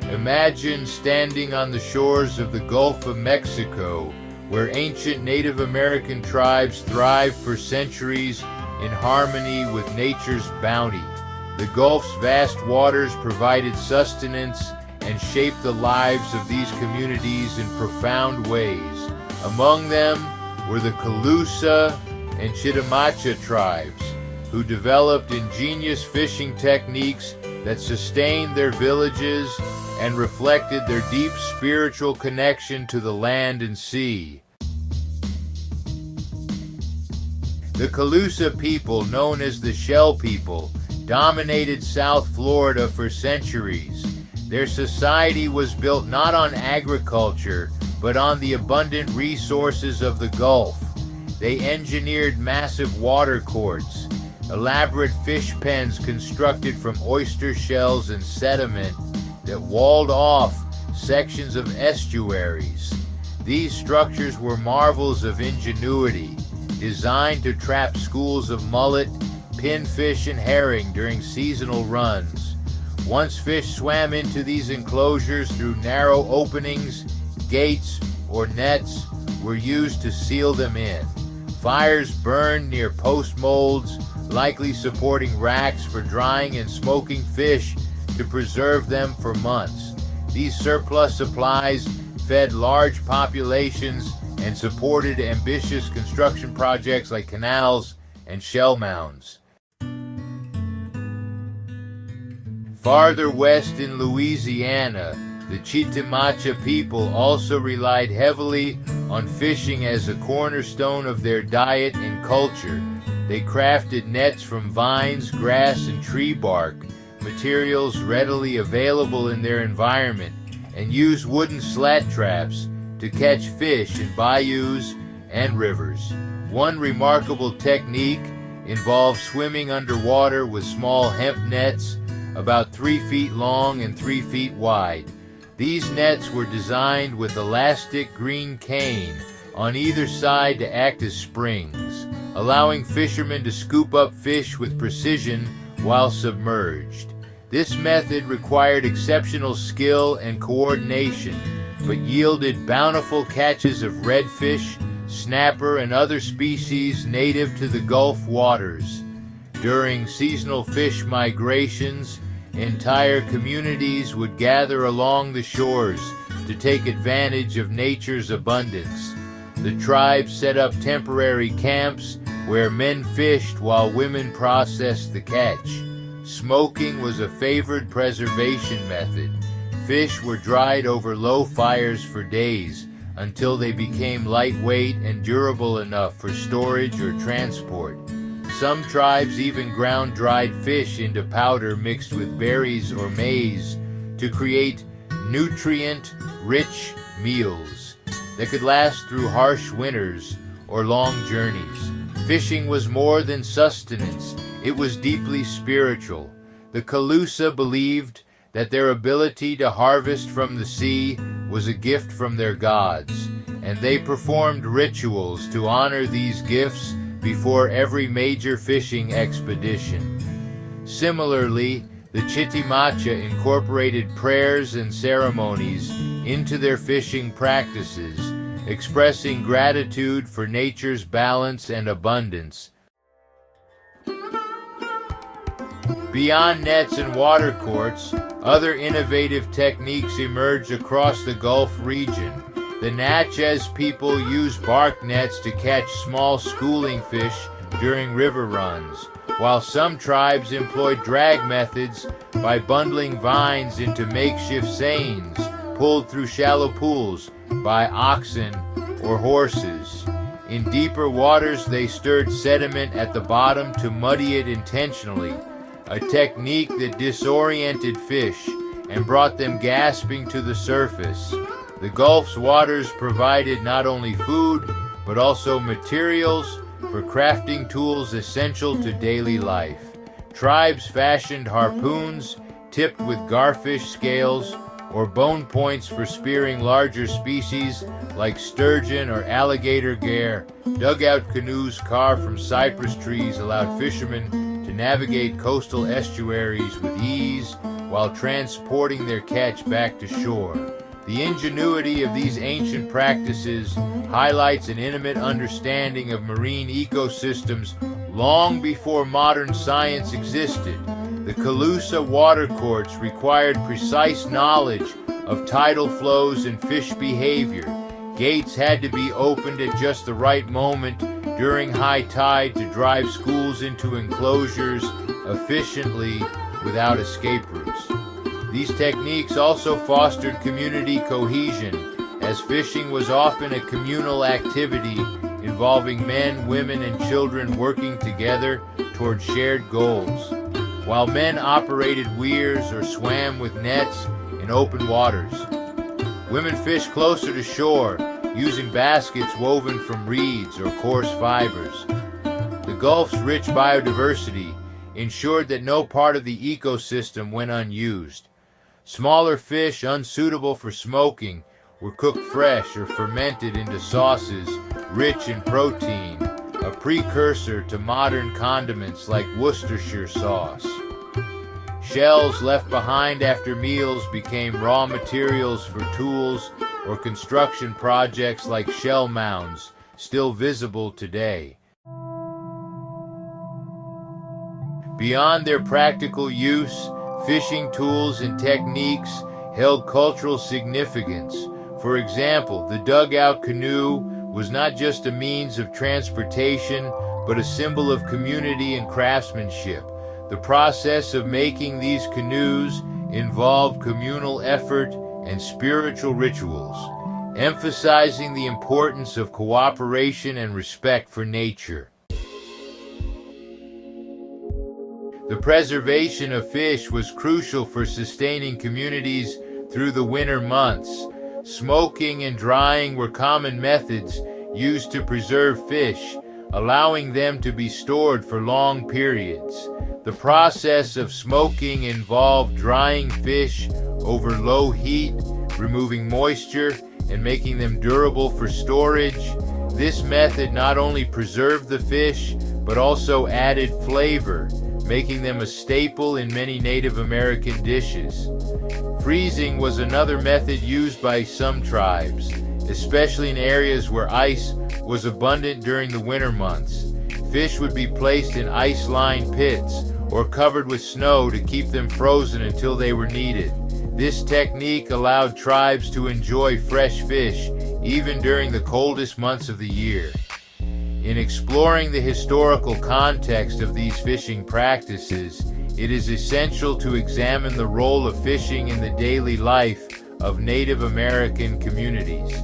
Imagine standing on the shores of the Gulf of Mexico, where ancient Native American tribes thrived for centuries in harmony with nature's bounty. The Gulf's vast waters provided sustenance and shaped the lives of these communities in profound ways. Among them were the Calusa and Chitimacha tribes, who developed ingenious fishing techniques that sustained their villages and reflected their deep spiritual connection to the land and sea. The Calusa people, known as the Shell People, dominated South Florida for centuries. Their society was built not on agriculture, but on the abundant resources of the Gulf. They engineered massive watercourts, elaborate fish pens constructed from oyster shells and sediment that walled off sections of estuaries. These structures were marvels of ingenuity, designed to trap schools of mullet, pinfish, and herring during seasonal runs. Once fish swam into these enclosures through narrow openings, gates, or nets were used to seal them in. Fires burned near post molds, likely supporting racks for drying and smoking fish to preserve them for months. These surplus supplies fed large populations and supported ambitious construction projects like canals and shell mounds. Farther west in Louisiana, the Chitimacha people also relied heavily on fishing as a cornerstone of their diet and culture. They crafted nets from vines, grass, and tree bark, materials readily available in their environment, and used wooden slat traps to catch fish in bayous and rivers. One remarkable technique involved swimming underwater with small hemp nets about 3 feet long and 3 feet wide. These nets were designed with elastic green cane on either side to act as springs, allowing fishermen to scoop up fish with precision while submerged. This method required exceptional skill and coordination, but yielded bountiful catches of redfish, snapper, and other species native to the Gulf waters. During seasonal fish migrations, entire communities would gather along the shores to take advantage of nature's abundance. The tribes set up temporary camps where men fished while women processed the catch. Smoking was a favored preservation method. Fish were dried over low fires for days until they became lightweight and durable enough for storage or transport. Some tribes even ground dried fish into powder mixed with berries or maize to create nutrient-rich meals that could last through harsh winters or long journeys. Fishing was more than sustenance. It was deeply spiritual. The Calusa believed that their ability to harvest from the sea was a gift from their gods, and they performed rituals to honor these gifts before every major fishing expedition. Similarly, the Chitimacha incorporated prayers and ceremonies into their fishing practices, expressing gratitude for nature's balance and abundance. Beyond nets and watercourts, other innovative techniques emerged across the Gulf region. The Natchez people used bark nets to catch small schooling fish during river runs, while some tribes employed drag methods by bundling vines into makeshift seines pulled through shallow pools by oxen or horses. In deeper waters, they stirred sediment at the bottom to muddy it intentionally, a technique that disoriented fish and brought them gasping to the surface. The Gulf's waters provided not only food, but also materials for crafting tools essential to daily life. Tribes fashioned harpoons tipped with garfish scales or bone points for spearing larger species like sturgeon or alligator gaur. Dugout canoes carved from cypress trees allowed fishermen to navigate coastal estuaries with ease, while transporting their catch back to shore. The ingenuity of these ancient practices highlights an intimate understanding of marine ecosystems long before modern science existed. The Calusa watercourts required precise knowledge of tidal flows and fish behavior. Gates had to be opened at just the right moment during high tide to drive schools into enclosures efficiently without escape routes. These techniques also fostered community cohesion, as fishing was often a communal activity involving men, women, and children working together toward shared goals. While men operated weirs or swam with nets in open waters, women fished closer to shore, using baskets woven from reeds or coarse fibers. The Gulf's rich biodiversity ensured that no part of the ecosystem went unused. Smaller fish unsuitable for smoking were cooked fresh or fermented into sauces rich in protein, a precursor to modern condiments like Worcestershire sauce. Shells left behind after meals became raw materials for tools or construction projects like shell mounds, still visible today. Beyond their practical use, fishing tools and techniques held cultural significance. For example, the dugout canoe was not just a means of transportation, but a symbol of community and craftsmanship. The process of making these canoes involved communal effort and spiritual rituals, emphasizing the importance of cooperation and respect for nature. The preservation of fish was crucial for sustaining communities through the winter months. Smoking and drying were common methods used to preserve fish, allowing them to be stored for long periods. The process of smoking involved drying fish over low heat, removing moisture, and making them durable for storage. This method not only preserved the fish, but also added flavor, making them a staple in many Native American dishes. Freezing was another method used by some tribes, especially in areas where ice was abundant during the winter months. Fish would be placed in ice-lined pits or covered with snow to keep them frozen until they were needed. This technique allowed tribes to enjoy fresh fish even during the coldest months of the year. In exploring the historical context of these fishing practices, it is essential to examine the role of fishing in the daily life of Native American communities.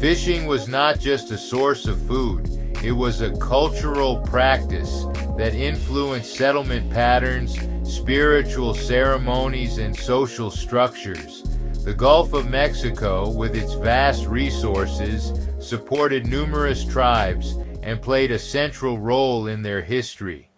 Fishing was not just a source of food, it was a cultural practice that influenced settlement patterns, spiritual ceremonies, and social structures. The Gulf of Mexico, with its vast resources, supported numerous tribes and played a central role in their history.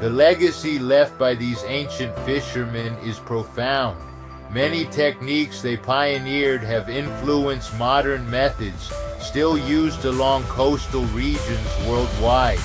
The legacy left by these ancient fishermen is profound. Many techniques they pioneered have influenced modern methods still used along coastal regions worldwide.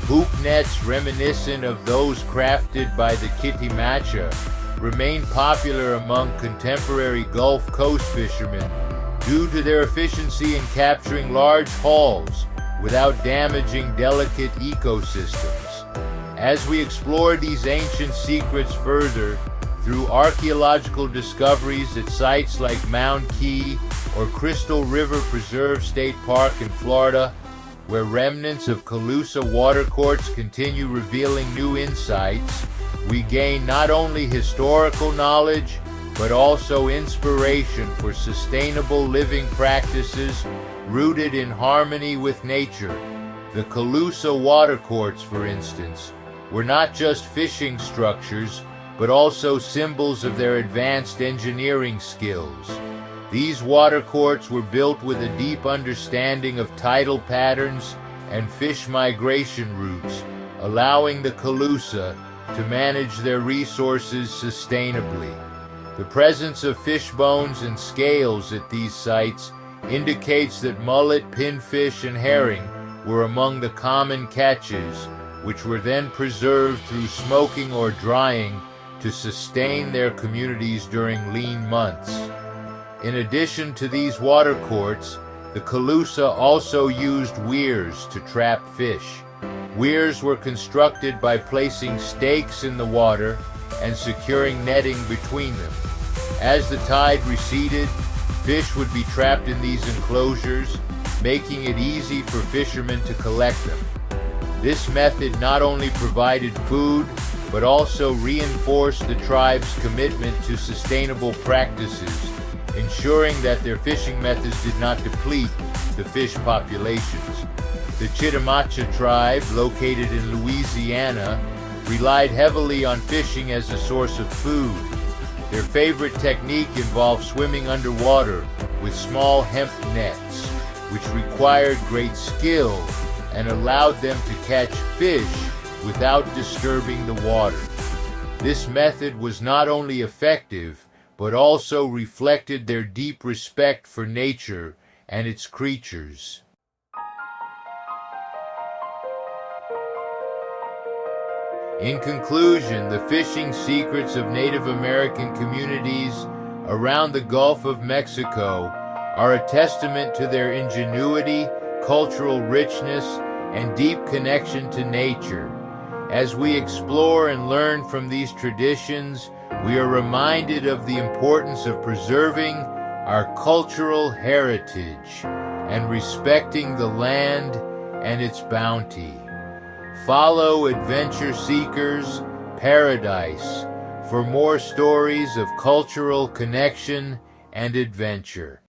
Hook nets reminiscent of those crafted by the Chitimacha remain popular among contemporary Gulf Coast fishermen due to their efficiency in capturing large hauls without damaging delicate ecosystems. As we explore these ancient secrets further through archaeological discoveries at sites like Mound Key or Crystal River Preserve State Park in Florida, where remnants of Calusa watercourts continue revealing new insights, we gain not only historical knowledge, but also inspiration for sustainable living practices rooted in harmony with nature. The Calusa watercourts, for instance, were not just fishing structures, but also symbols of their advanced engineering skills. These watercourts were built with a deep understanding of tidal patterns and fish migration routes, allowing the Calusa to manage their resources sustainably. The presence of fish bones and scales at these sites indicates that mullet, pinfish, and herring were among the common catches, which were then preserved through smoking or drying to sustain their communities during lean months. In addition to these watercourts, the Calusa also used weirs to trap fish. Weirs were constructed by placing stakes in the water and securing netting between them. As the tide receded, fish would be trapped in these enclosures, making it easy for fishermen to collect them. This method not only provided food, but also reinforced the tribe's commitment to sustainable practices, ensuring that their fishing methods did not deplete the fish populations. The Chitimacha tribe, located in Louisiana, relied heavily on fishing as a source of food. Their favorite technique involved swimming underwater with small hemp nets, which required great skill and allowed them to catch fish without disturbing the water. This method was not only effective, but also reflected their deep respect for nature and its creatures. In conclusion, the fishing secrets of Native American communities around the Gulf of Mexico are a testament to their ingenuity, cultural richness, and deep connection to nature. As we explore and learn from these traditions, we are reminded of the importance of preserving our cultural heritage and respecting the land and its bounty. Follow Adventure Seekers Paradise for more stories of cultural connection and adventure.